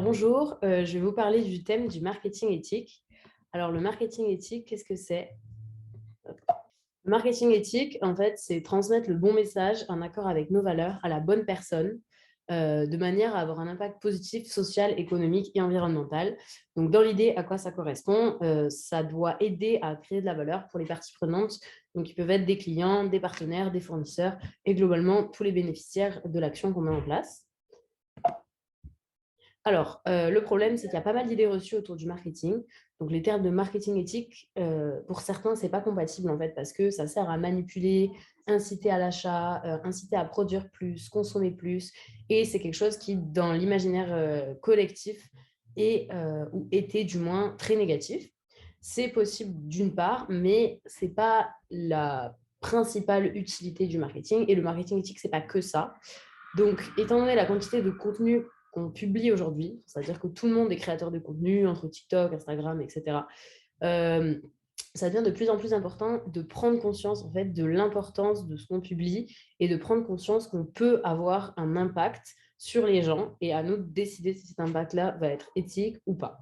Bonjour, je vais vous parler du thème du marketing éthique. Alors, le marketing éthique, qu'est-ce que c'est? Le marketing éthique, en fait, c'est transmettre le bon message en accord avec nos valeurs à la bonne personne, de manière à avoir un impact positif, social, économique et environnemental. Donc, dans l'idée, à quoi ça correspond? Ça doit aider à créer de la valeur pour les parties prenantes. Donc, ils peuvent être des clients, des partenaires, des fournisseurs et globalement tous les bénéficiaires de l'action qu'on met en place. Alors, le problème, c'est qu'il y a pas mal d'idées reçues autour du marketing. Donc, les termes de marketing éthique, pour certains, c'est pas compatible en fait parce que ça sert à manipuler, inciter à l'achat, inciter à produire plus, consommer plus. Et c'est quelque chose qui, dans l'imaginaire collectif, est ou était du moins très négatif. C'est possible d'une part, mais c'est pas la principale utilité du marketing. Et le marketing éthique, c'est pas que ça. Donc, étant donné la quantité de contenu qu'on publie aujourd'hui, c'est-à-dire que tout le monde est créateur de contenu entre TikTok, Instagram, etc., euh, ça devient de plus en plus important de prendre conscience en fait de l'importance de ce qu'on publie et de prendre conscience qu'on peut avoir un impact sur les gens et à nous de décider si cet impact-là va être éthique ou pas.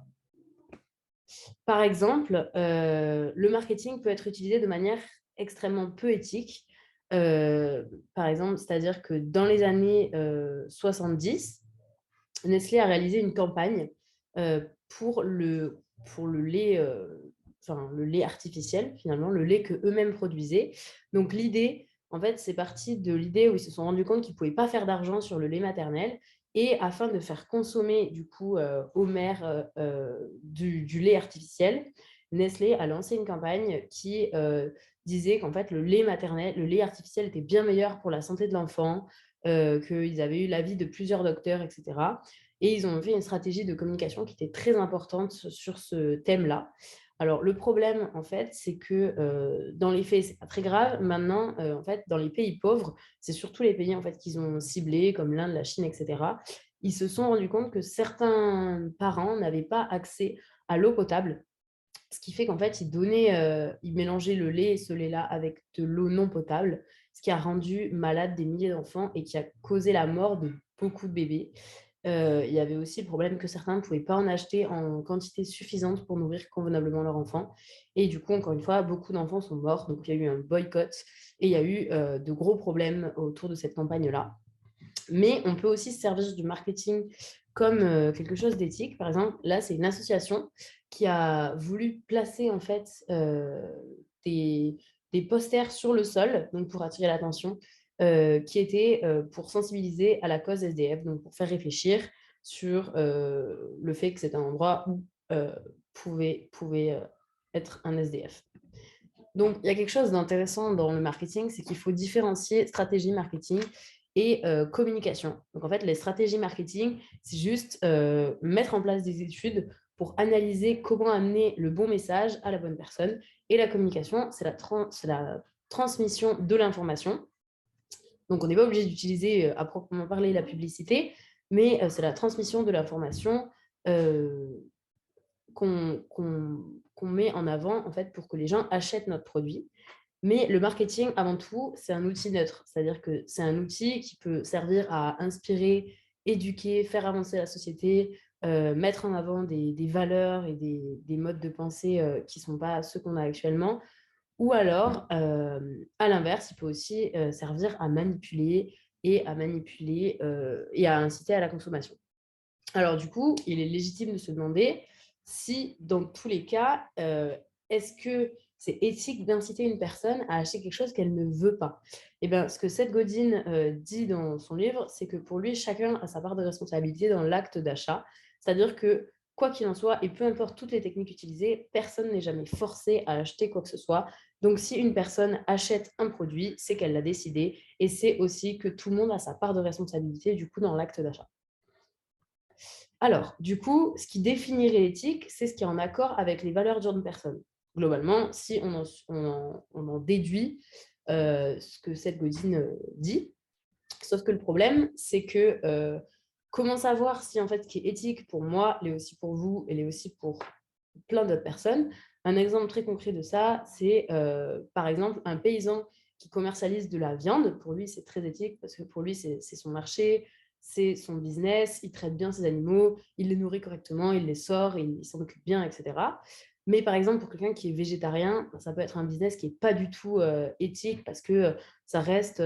Par exemple, le marketing peut être utilisé de manière extrêmement peu éthique. Par exemple, c'est-à-dire que dans les années 70, Nestlé a réalisé une campagne euh, pour le lait, enfin, le lait artificiel, finalement, le lait qu'eux-mêmes produisaient. Donc l'idée, en fait, c'est parti de l'idée où ils se sont rendus compte qu'ils ne pouvaient pas faire d'argent sur le lait maternel. Et afin de faire consommer du coup aux mères du lait artificiel, Nestlé a lancé une campagne qui disait qu'en fait le lait maternel, le lait artificiel était bien meilleur pour la santé de l'enfant, qu'ils avaient eu l'avis de plusieurs docteurs, etc. Et ils ont fait une stratégie de communication qui était très importante sur ce thème-là. Alors, le problème, en fait, c'est que dans les faits, c'est pas très grave. Maintenant, en fait, dans les pays pauvres, c'est surtout les pays en fait, qu'ils ont ciblés, comme l'Inde, la Chine, etc. Ils se sont rendus compte que certains parents n'avaient pas accès à l'eau potable, ce qui fait qu'en fait, ils mélangeaient le lait et ce lait-là avec de l'eau non potable, ce qui a rendu malade des milliers d'enfants et qui a causé la mort de beaucoup de bébés. Il y avait aussi le problème que certains ne pouvaient pas en acheter en quantité suffisante pour nourrir convenablement leurs enfants. Et du coup, encore une fois, beaucoup d'enfants sont morts. Donc, il y a eu un boycott et il y a eu de gros problèmes autour de cette campagne-là. Mais on peut aussi se servir du marketing comme quelque chose d'éthique. Par exemple, là, c'est une association qui a voulu placer en fait des, des posters sur le sol, donc pour attirer l'attention, qui étaient pour sensibiliser à la cause SDF, donc pour faire réfléchir sur le fait que c'est un endroit où pouvait être un SDF. Donc, il y a quelque chose d'intéressant dans le marketing, c'est qu'il faut différencier stratégie marketing et communication. Donc, en fait, les stratégies marketing, c'est juste mettre en place des études pour analyser comment amener le bon message à la bonne personne. Et la communication, c'est la transmission de l'information. Donc, on n'est pas obligé d'utiliser à proprement parler la publicité, mais c'est la transmission de l'information euh, qu'on met en avant en fait, pour que les gens achètent notre produit. Mais le marketing, avant tout, c'est un outil neutre. C'est-à-dire que c'est un outil qui peut servir à inspirer, éduquer, faire avancer la société, mettre en avant des valeurs et des modes de pensée qui ne sont pas ceux qu'on a actuellement. Ou alors, à l'inverse, il peut aussi servir à manipuler et à inciter à la consommation. Alors du coup, il est légitime de se demander si, dans tous les cas, est-ce que c'est éthique d'inciter une personne à acheter quelque chose qu'elle ne veut pas? Eh bien, ce que Seth Godin dit dans son livre, c'est que pour lui, chacun a sa part de responsabilité dans l'acte d'achat. C'est-à-dire que, quoi qu'il en soit, et peu importe toutes les techniques utilisées, personne n'est jamais forcé à acheter quoi que ce soit. Donc, si une personne achète un produit, c'est qu'elle l'a décidé. Et c'est aussi que tout le monde a sa part de responsabilité, du coup, dans l'acte d'achat. Alors, du coup, ce qui définirait l'éthique, c'est ce qui est en accord avec les valeurs d'une personne. Globalement, si on en déduit ce que cette Godin dit. Sauf que le problème, c'est que comment savoir si en fait ce qui est éthique pour moi l'est aussi pour vous et l'est aussi pour plein d'autres personnes. Un exemple très concret de ça, c'est par exemple un paysan qui commercialise de la viande. Pour lui, c'est très éthique parce que pour lui, c'est son marché, c'est son business, il traite bien ses animaux, il les nourrit correctement, il les sort, il s'en occupe bien, etc. Mais par exemple, pour quelqu'un qui est végétarien, ça peut être un business qui n'est pas du tout éthique parce que ça reste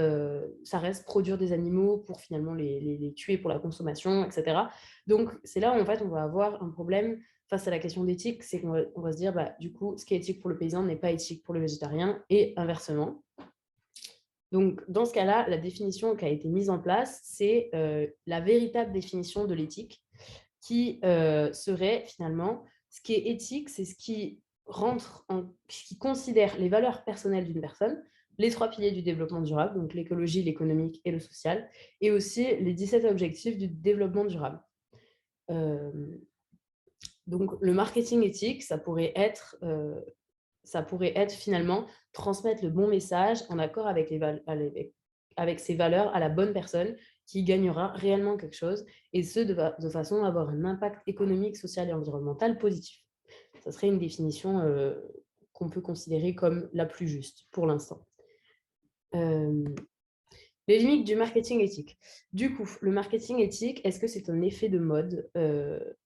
produire des animaux pour finalement les tuer pour la consommation, etc. Donc, c'est là où en fait, on va avoir un problème face à la question d'éthique, c'est qu'on va se dire, bah, du coup, ce qui est éthique pour le paysan n'est pas éthique pour le végétarien et inversement. Donc, dans ce cas-là, la définition qui a été mise en place, c'est la véritable définition de l'éthique qui serait finalement, ce qui est éthique, c'est ce qui ce qui considère les valeurs personnelles d'une personne, les 3 piliers du développement durable, donc l'écologie, l'économique et le social, et aussi les 17 objectifs du développement durable. Donc, le marketing éthique, ça pourrait être finalement transmettre le bon message en accord avec ses valeurs à la bonne personne qui gagnera réellement quelque chose, et ce, de façon à avoir un impact économique, social et environnemental positif. Ça serait une définition qu'on peut considérer comme la plus juste pour l'instant. Les limites du marketing éthique. Du coup, le marketing éthique, est-ce que c'est un effet de mode?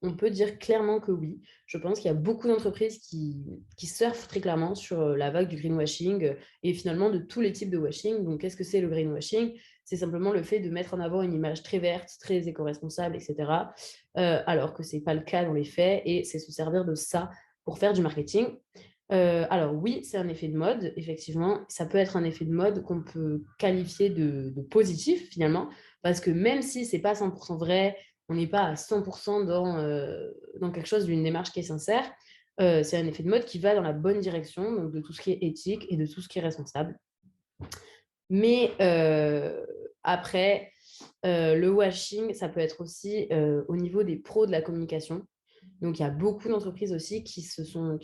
On peut dire clairement que oui. Je pense qu'il y a beaucoup d'entreprises qui surfent très clairement sur la vague du greenwashing et finalement de tous les types de washing. Donc, qu'est-ce que c'est le greenwashing? C'est simplement le fait de mettre en avant une image très verte, très éco-responsable, etc. Alors que ce n'est pas le cas dans les faits et c'est se servir de ça pour faire du marketing. Alors oui, c'est un effet de mode, effectivement. Ça peut être un effet de mode qu'on peut qualifier de positif, finalement, parce que même si ce n'est pas 100% vrai, on n'est pas à 100% dans quelque chose d'une démarche qui est sincère, c'est un effet de mode qui va dans la bonne direction, donc de tout ce qui est éthique et de tout ce qui est responsable. Mais après, le washing, ça peut être aussi au niveau des pros de la communication. Donc, il y a beaucoup d'entreprises aussi qui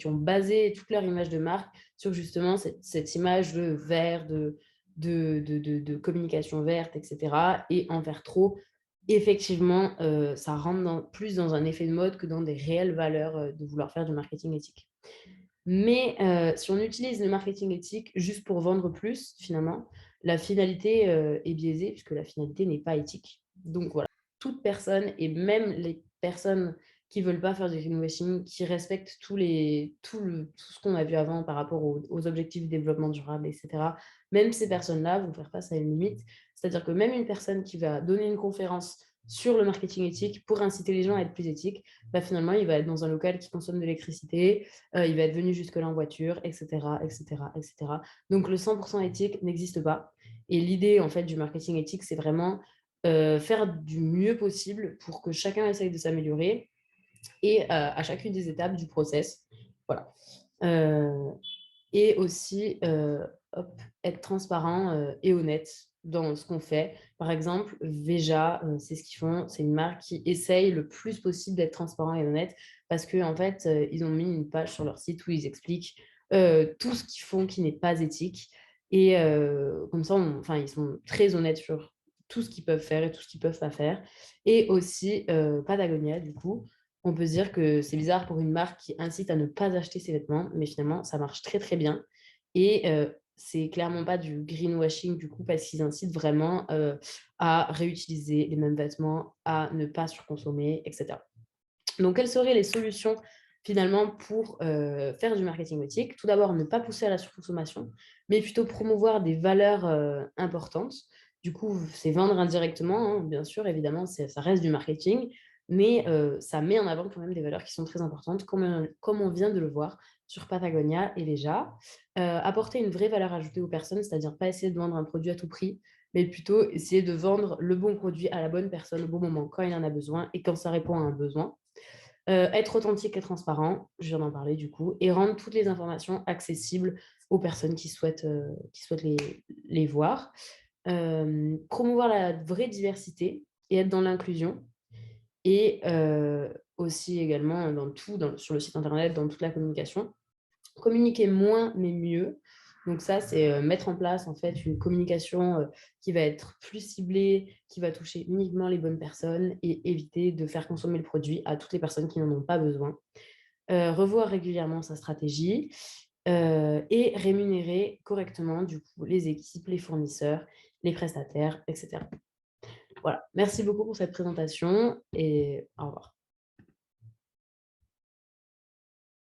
ont basé toute leur image de marque sur justement cette image de vert, de communication verte, etc. Et en faire trop, effectivement, ça rentre plus dans un effet de mode que dans des réelles valeurs de vouloir faire du marketing éthique. Mais si on utilise le marketing éthique juste pour vendre plus, finalement, la finalité est biaisée puisque la finalité n'est pas éthique. Donc voilà, toute personne, et même les personnes qui ne veulent pas faire du greenwashing, qui respectent tout ce qu'on a vu avant par rapport aux objectifs de développement durable, etc., même ces personnes-là vont faire face à une limite. C'est-à-dire que même une personne qui va donner une conférence sur le marketing éthique pour inciter les gens à être plus éthiques, bah, finalement, il va être dans un local qui consomme de l'électricité, il va être venu jusque-là en voiture, etc., etc., etc. Donc, le 100% éthique n'existe pas. Et l'idée, en fait, du marketing éthique, c'est vraiment faire du mieux possible pour que chacun essaye de s'améliorer et à chacune des étapes du process. Voilà. Et aussi être transparent et honnête dans ce qu'on fait. Par exemple, Veja, c'est ce qu'ils font. C'est une marque qui essaye le plus possible d'être transparent et honnête parce qu'en fait, ils ont mis une page sur leur site où ils expliquent tout ce qu'ils font qui n'est pas éthique. Et comme ça, ils sont très honnêtes sur tout ce qu'ils peuvent faire et tout ce qu'ils peuvent pas faire. Et aussi, Patagonia, du coup, on peut se dire que c'est bizarre pour une marque qui incite à ne pas acheter ses vêtements, mais finalement, ça marche très, très bien. Et c'est clairement pas du greenwashing, du coup, parce qu'ils incitent vraiment à réutiliser les mêmes vêtements, à ne pas surconsommer, etc. Donc, quelles seraient les solutions finalement pour faire du marketing éthique? Tout d'abord, ne pas pousser à la surconsommation, mais plutôt promouvoir des valeurs importantes. Du coup, c'est vendre indirectement, hein, bien sûr, évidemment, ça reste du marketing, mais ça met en avant quand même des valeurs qui sont très importantes, comme on vient de le voir sur Patagonia et Veja. Apporter une vraie valeur ajoutée aux personnes, c'est-à-dire pas essayer de vendre un produit à tout prix, mais plutôt essayer de vendre le bon produit à la bonne personne au bon moment, quand il en a besoin et quand ça répond à un besoin. Être authentique et transparent, je viens d'en parler du coup, et rendre toutes les informations accessibles aux personnes qui souhaitent les voir. Promouvoir la vraie diversité et être dans l'inclusion. Et aussi également sur le site internet, dans toute la communication. Communiquer moins mais mieux. Donc ça, c'est mettre en place en fait une communication qui va être plus ciblée, qui va toucher uniquement les bonnes personnes et éviter de faire consommer le produit à toutes les personnes qui n'en ont pas besoin. Revoir régulièrement sa stratégie et rémunérer correctement du coup les équipes, les fournisseurs, les prestataires, etc. Voilà, merci beaucoup pour cette présentation et au revoir.